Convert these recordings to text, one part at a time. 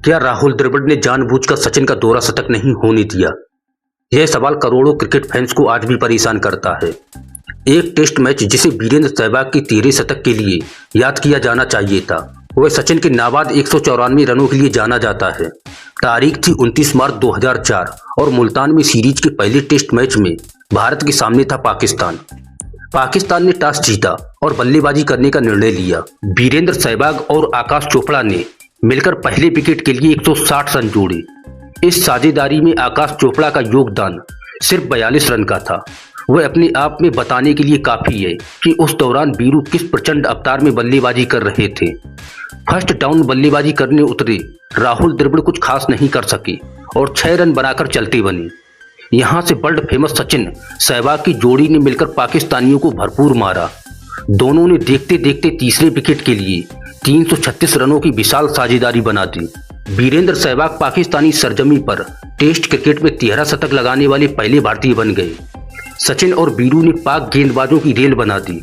क्या राहुल द्रविड़ ने जानबूझकर सचिन का दोहरा शतक नहीं होने दिया? यह सवाल करोड़ों क्रिकेट फैंस को आज भी परेशान करता है। एक टेस्ट मैच जिसे वीरेंद्र सहवाग के 13 शतक के लिए याद किया जाना चाहिए था, वह सचिन के नाबाद 194 रनों के लिए जाना जाता है। तारीख थी 29 मार्च 2004 और मुल्तान में सीरीज के पहले टेस्ट मैच में भारत के सामने था पाकिस्तान। पाकिस्तान ने टॉस जीता और बल्लेबाजी करने का निर्णय लिया। वीरेंद्र सहवाग और आकाश चोपड़ा ने मिलकर पहले विकेट के लिए 160 रन जोड़े। इस साझेदारी में आकाश चोपड़ा का योगदान सिर्फ 42 रन का था। वह अपने आप में बताने के लिए काफी है कि उस दौरान वीरू किस प्रचंड अवतार में बल्लेबाजी कर रहे थे। फर्स्ट डाउन बल्लेबाजी करने उतरे राहुल द्रविड़ कुछ खास नहीं कर सके और 6 रन बनाकर चलते बने। यहां से वर्ल्ड फेमस सचिन सहवाग की जोड़ी ने मिलकर पाकिस्तानियों को भरपूर मारा। दोनों ने देखते देखते तीसरे विकेट के लिए 336 रनों की विशाल साझेदारी बना दी। वीरेंद्र सहवाग पाकिस्तानी सरजमी पर टेस्ट क्रिकेट में 13 शतक लगाने वाले पहले भारतीय बन गए। सचिन और वीरू ने पाक गेंदबाजों की रेल बना दी।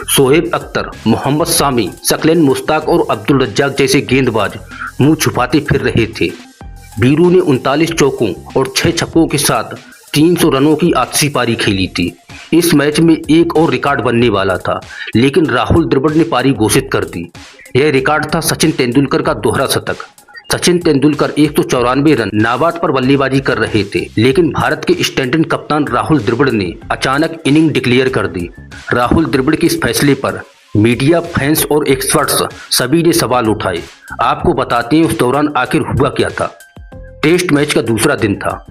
शोएब अख्तर, मोहम्मद शामी, शकलेन मुश्ताक और अब्दुल रज्जाक जैसे गेंदबाज मुंह छुपाते फिर रहे थे। वीरू ने 39 चौकों और 6 छक्कों के साथ 300 रनों की आखिरी पारी खेली थी। इस मैच में एक और रिकॉर्ड बनने वाला था, लेकिन राहुल द्रविड़ ने पारी घोषित कर दी। यह रिकॉर्ड था सचिन तेंदुलकर का दोहरा शतक। सचिन तेंदुलकर 194 रन नाबाद पर बल्लेबाजी कर रहे थे, लेकिन भारत के स्टैंड इन कप्तान राहुल द्रविड़ ने अचानक इनिंग डिक्लेयर कर दी। राहुल द्रविड़ के इस फैसले पर मीडिया, फैंस और एक्सपर्ट्स सभी ने सवाल उठाए। आपको बताते हैं उस दौरान आखिर हुआ क्या था। टेस्ट मैच का दूसरा दिन था।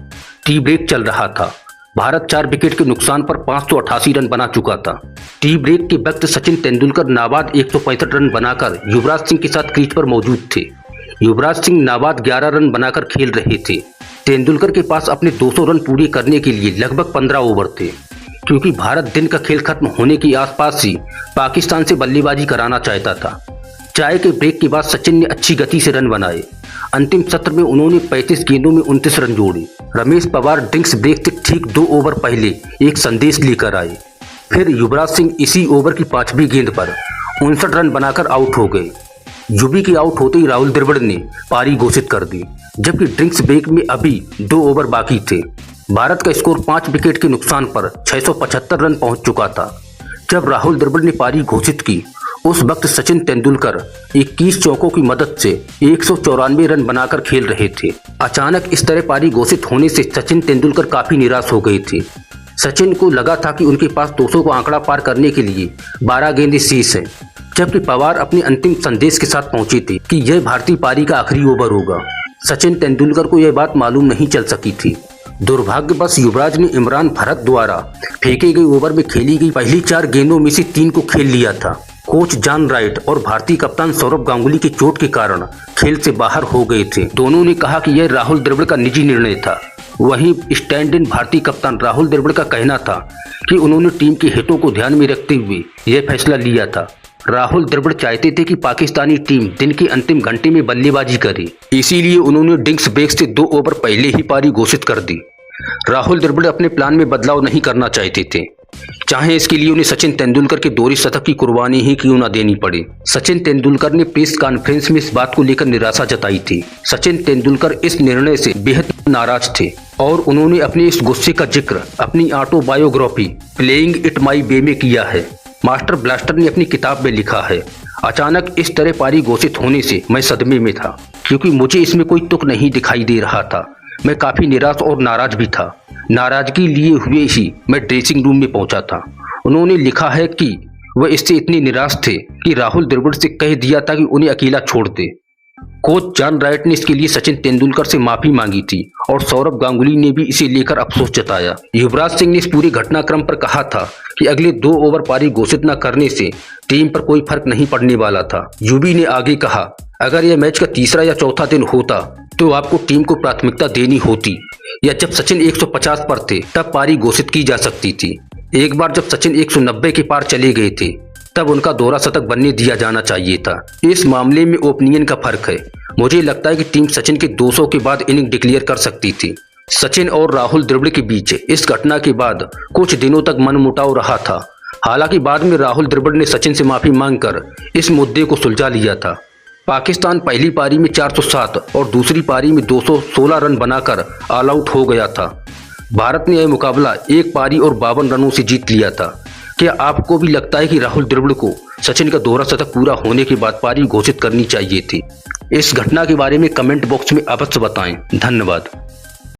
टी ब्रेक चल रहा था। भारत 4 विकेट के नुकसान पर 588 रन बना चुका था। टी ब्रेक के वक्त सचिन तेंदुलकर नाबाद 165 रन बनाकर युवराज सिंह के साथ क्रीज पर मौजूद थे। युवराज सिंह नाबाद 11 रन बनाकर खेल रहे थे। तेंदुलकर के पास अपने 200 रन पूरे करने के लिए लगभग 15 ओवर थे। क्योंकि भारत दिन का खेल खत्म होने के आसपास ही पाकिस्तान से बल्लेबाजी कराना चाहता था। चाय के ब्रेक के बाद सचिन ने अच्छी गति से रन बनाए। अंतिम सत्र में उन्होंने 35 गेंदों में 29 रन जोड़े। रमेश पवार ड्रिंक्स ब्रेक से ठीक 2 ओवर पहले एक संदेश लेकर आए। फिर युवराज सिंह इसी ओवर की 5वीं गेंद पर 59 रन बनाकर आउट हो गए। युवी के आउट होते ही राहुल द्रविड़ ने पारी घोषित कर दी, जबकि ड्रिंक्स ब्रेक में अभी 2 ओवर बाकी थे। भारत का स्कोर 5 विकेट के नुकसान पर 675 रन पहुंच चुका था। जब राहुल द्रविड़ ने पारी घोषित की, उस वक्त सचिन तेंदुलकर 21 चौकों की मदद से 194 रन बनाकर खेल रहे थे। अचानक इस तरह पारी घोषित होने से सचिन तेंदुलकर काफी निराश हो गए थे। सचिन को लगा था कि उनके पास 200 को आंकड़ा पार करने के लिए 12 गेंदें शेष हैं, जबकि पवार अपने अंतिम संदेश के साथ पहुंचे थे कि यह भारतीय पारी का आखिरी ओवर होगा। सचिन तेंदुलकर को यह बात मालूम नहीं चल सकी थी। दुर्भाग्यवश युवराज ने इमरान भरत द्वारा फेंके गए ओवर में खेली गई पहली 4 गेंदों में से 3 को खेल लिया था। कोच जॉन राइट और भारतीय कप्तान सौरभ गांगुली की चोट के कारण खेल से बाहर हो गए थे। दोनों ने कहा कि यह राहुल द्रविड़ का निजी निर्णय था। वहीं स्टैंड इन भारतीय कप्तान राहुल द्रविड़ का कहना था कि उन्होंने टीम के हितों को ध्यान में रखते हुए यह फैसला लिया था। राहुल द्रविड़ चाहते थे कि पाकिस्तानी टीम दिन के अंतिम घंटे में बल्लेबाजी करे, इसीलिए उन्होंने ड्रिंक्स ब्रेक से 2 ओवर पहले ही पारी घोषित कर दी। राहुल द्रविड़ अपने प्लान में बदलाव नहीं करना चाहते थे, चाहे इसके लिए उन्हें सचिन तेंदुलकर के दोहरे शतक की कुर्बानी ही क्यों न देनी पड़े। सचिन तेंदुलकर ने प्रेस कॉन्फ्रेंस में इस बात को लेकर निराशा जताई थी। सचिन तेंदुलकर इस निर्णय से बेहद नाराज थे और उन्होंने अपने इस गुस्से का जिक्र अपनी ऑटोबायोग्राफी प्लेइंग इट माई वे में किया है। मास्टर ब्लास्टर ने अपनी किताब में लिखा है, अचानक इस तरह पारी घोषित होने से मैं सदमे में था, क्योंकि मुझे इसमें कोई तुक नहीं दिखाई दे रहा था। मैं काफी निराश और नाराज भी था। नाराजगी लिए हुए ही मैं ड्रेसिंग रूम में पहुंचा था। उन्होंने लिखा है कि वह इससे इतने निराश थे कि राहुल द्रविड़ से कह दिया था कि उन्हें अकेला छोड़ दे। कोच जॉन राइट ने इसके लिए सचिन तेंदुलकर से माफी मांगी थी और सौरभ गांगुली ने भी इसे लेकर अफसोस जताया। युवराज सिंह ने इस पूरे घटनाक्रम पर कहा था कि अगले 2 ओवर पारी घोषित न करने से टीम पर कोई फर्क नहीं पड़ने वाला था। युवी ने आगे कहा, अगर यह मैच का तीसरा या चौथा दिन होता तो आपको टीम को प्राथमिकता देनी होती, या जब सचिन 150 पर थे तब पारी घोषित की जा सकती थी। एक बार जब सचिन 190 के पार चले गए थे तब उनका दोहरा शतक बनने दिया जाना चाहिए था। इस मामले में ओपिनियन का फर्क है। मुझे लगता है कि टीम सचिन के 200 के बाद इनिंग डिक्लेयर कर सकती थी। सचिन और राहुल द्रविड़ के बीच इस घटना के बाद कुछ दिनों तक मनमुटाव रहा था। हालांकि बाद में राहुल द्रविड़ ने सचिन से माफी मांगकर इस मुद्दे को सुलझा लिया था। पाकिस्तान पहली पारी में 407 और दूसरी पारी में 216 रन बनाकर ऑल आउट हो गया था। भारत ने यह मुकाबला एक पारी और 52 रनों से जीत लिया था। क्या आपको भी लगता है कि राहुल द्रविड़ को सचिन का दोहरा शतक पूरा होने के बाद पारी घोषित करनी चाहिए थी? इस घटना के बारे में कमेंट बॉक्स में अवश्य बताएं। धन्यवाद।